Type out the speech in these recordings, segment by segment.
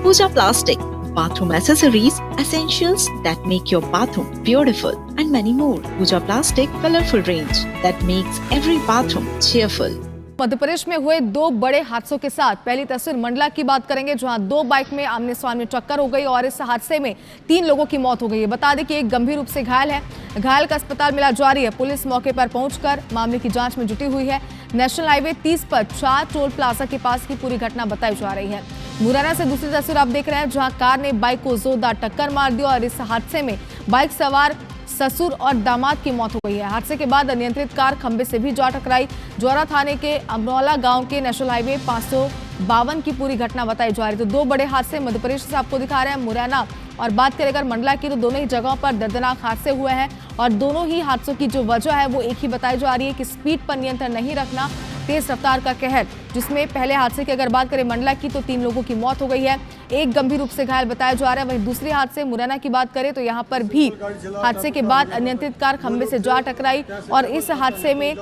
Pooja Plastic, bathroom accessories, essentials that make your bathroom beautiful, and many more. Pooja Plastic colorful range that makes every bathroom cheerful. Madhya Pradesh में हुए दो बड़े हादसों के साथ पहली तस्वीर मंडला की बात करेंगे, जहां दो बाइक में आमने सामने टक्कर हो गई और इस हादसे में 3 लोगों की मौत हो गई है। बता दें कि एक गंभीर रूप से घायल है। घायल का अस्पताल में इलाज जारी है। पुलिस मौके पर पहुंचकर मामले की जांच में जुटी हुई है। नेशनल हाईवे 30 पर 4 टोल प्लाजा के पास की पूरी घटना बताई जा रही है। मुरैना से दूसरी तस्वीर आप देख रहे हैं, जहां कार ने बाइक को जोरदार टक्कर मार दी और इस हादसे में बाइक सवार ससुर और दामाद की मौत हो गई है। हादसे के बाद अनियंत्रित कार खंबे से भी जा टकराई। जोरा थाने के अमरौला गांव के नेशनल हाईवे 552 की पूरी घटना बताई जा रही है। तो दो बड़े हादसे मध्य प्रदेश से आपको दिखा रहे हैं, मुरैना और बात करें अगर मंडला की, तो दोनों ही जगहों पर दर्दनाक हादसे हुए हैं और दोनों ही हादसों की जो वजह है वो एक ही बताई जा रही है कि स्पीड पर नियंत्रण नहीं रखना, तेज रफ्तार का कहर। जिसमें पहले हादसे की अगर बात करें मंडला की, तो 3 लोगों की मौत हो गई है, एक गंभीर रूप से घायल बताया जा रहा है। वहीं दूसरे हादसे मुरैना की बात करें तो यहां पर भी हादसे के बाद अनियंत्रित कार खंबे से जा टकराई और इस हादसे में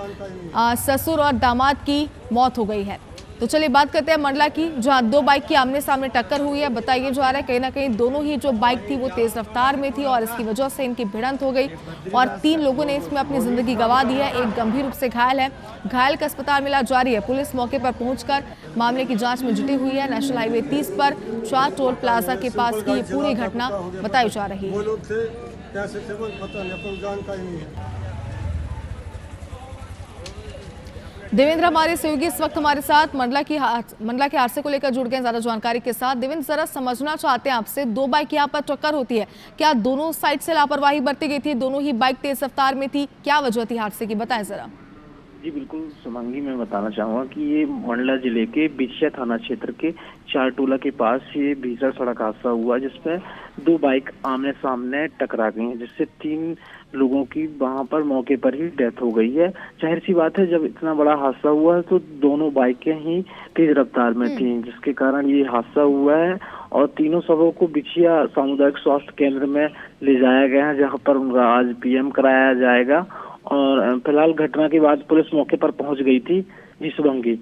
ससुर और दामाद की मौत हो गई है। तो चलिए बात करते हैं मंडला की, जहां दो बाइक की आमने सामने टक्कर हुई है। बताइए जा रहा है कहीं ना कहीं दोनों ही जो बाइक थी वो तेज रफ्तार में थी और इसकी वजह से इनकी भिड़ंत हो गई और 3 लोगों ने इसमें अपनी जिंदगी गंवा दी है। एक गंभीर रूप से घायल है। घायल का अस्पताल में इलाज जारी है। पुलिस मौके पर पहुंचकर मामले की जांच में जुटी हुई है। नेशनल हाईवे 30 पर 4 टोल प्लाजा के पास की ये पूरी घटना बताई जा रही है। देवेंद्र हमारे सहयोगी इस वक्त हमारे साथ मंडला के हादसे को लेकर जुड़ गए ज्यादा जानकारी के साथ। देवेंद्र, जरा समझना चाहते हैं आपसे, दो बाइक यहाँ पर टक्कर होती है, क्या दोनों साइड से लापरवाही बरती गई थी? दोनों ही बाइक तेज रफ्तार में थी, क्या वजह थी हादसे की, बताएं जरा। जी बिल्कुल सुमंगी, मैं बताना चाहूँगा कि ये मंडला जिले के बिछिया थाना क्षेत्र के चारटोला के पास ये भीषण सड़क हादसा हुआ, जिसमें 2 बाइक आमने सामने टकरा गई हैं, जिससे 3 लोगों की वहां पर मौके पर ही डेथ हो गई है। जाहिर सी बात है, जब इतना बड़ा हादसा हुआ है तो दोनों बाइकें ही तेज रफ्तार में थी, जिसके कारण ये हादसा हुआ है और तीनों शवों को बिछिया सामुदायिक स्वास्थ्य केंद्र में ले जाया गया है, जहाँ पर उनका आज पीएम कराया जाएगा। और फिलहाल घटना के बाद पुलिस मौके पर पहुंच गई थी। जी शुभंगी।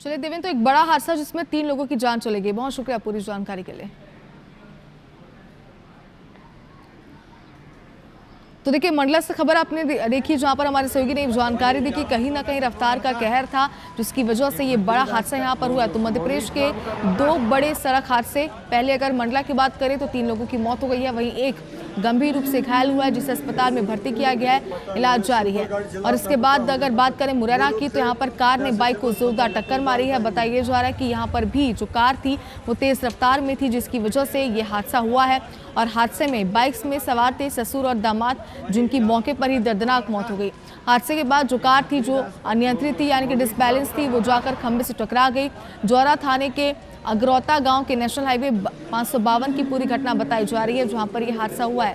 चलिए देवेंद्र, तो एक बड़ा हादसा जिसमें 3 लोगों की जान चली गई, बहुत शुक्रिया पूरी जानकारी के लिए। तो देखिए मंडला से खबर आपने देखी, जहां पर हमारे सहयोगी ने जानकारी दी कि कहीं ना कहीं रफ्तार का कहर था जिसकी वजह से ये बड़ा हादसा यहां पर हुआ। तो मध्य प्रदेश के 2 बड़े सड़क हादसे, पहले अगर मंडला की बात करें तो 3 लोगों की मौत हो गई है, वहीं एक गंभीर रूप से घायल हुआ है जिसे अस्पताल में भर्ती किया गया है, इलाज जारी है। और इसके बाद अगर बात करें मुरैना की, तो यहाँ पर कार ने बाइक को जोरदार टक्कर मारी है। बताया जा रहा है कि यहाँ पर भी जो कार थी वो तेज रफ्तार में थी, जिसकी वजह से ये हादसा हुआ है और हादसे में बाइक्स में सवार थे ससुर और दामाद, जिनकी मौके पर ही दर्दनाक मौत हो गई। हादसे के बाद जो कार थी जो अनियंत्रित थी, यानी कि डिसबैलेंस थी, वो जाकर खंबे से टकरा गई। जोरा थाने के अगरौता गांव के नेशनल हाईवे 552 की पूरी घटना बताई जा रही है, जहां पर यह हादसा हुआ है।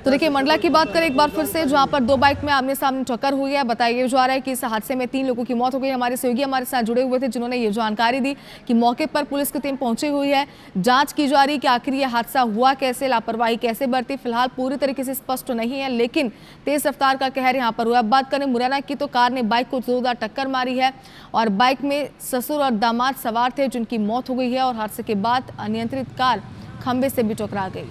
तो देखिए मंडला की बात करें एक बार फिर से, जहां पर 2 बाइक में आमने सामने टक्कर हुई है। बताया जा रहा है कि इस हादसे में 3 लोगों की मौत हो गई। हमारे सहयोगी हमारे साथ जुड़े हुए थे, जिन्होंने ये जानकारी दी कि मौके पर पुलिस की टीम पहुंची हुई है, जांच की जा रही है कि आखिर ये हादसा हुआ कैसे, लापरवाही कैसे बरती, फिलहाल पूरी तरीके से स्पष्ट नहीं है, लेकिन तेज रफ्तार का कहर यहाँ पर हुआ। अब बात करें मुरैना की, तो कार ने बाइक को जोरदार टक्कर मारी है और बाइक में ससुर और दामाद सवार थे, जिनकी मौत हो गई है और हादसे के बाद अनियंत्रित कार खंबे से भी टकरा गई।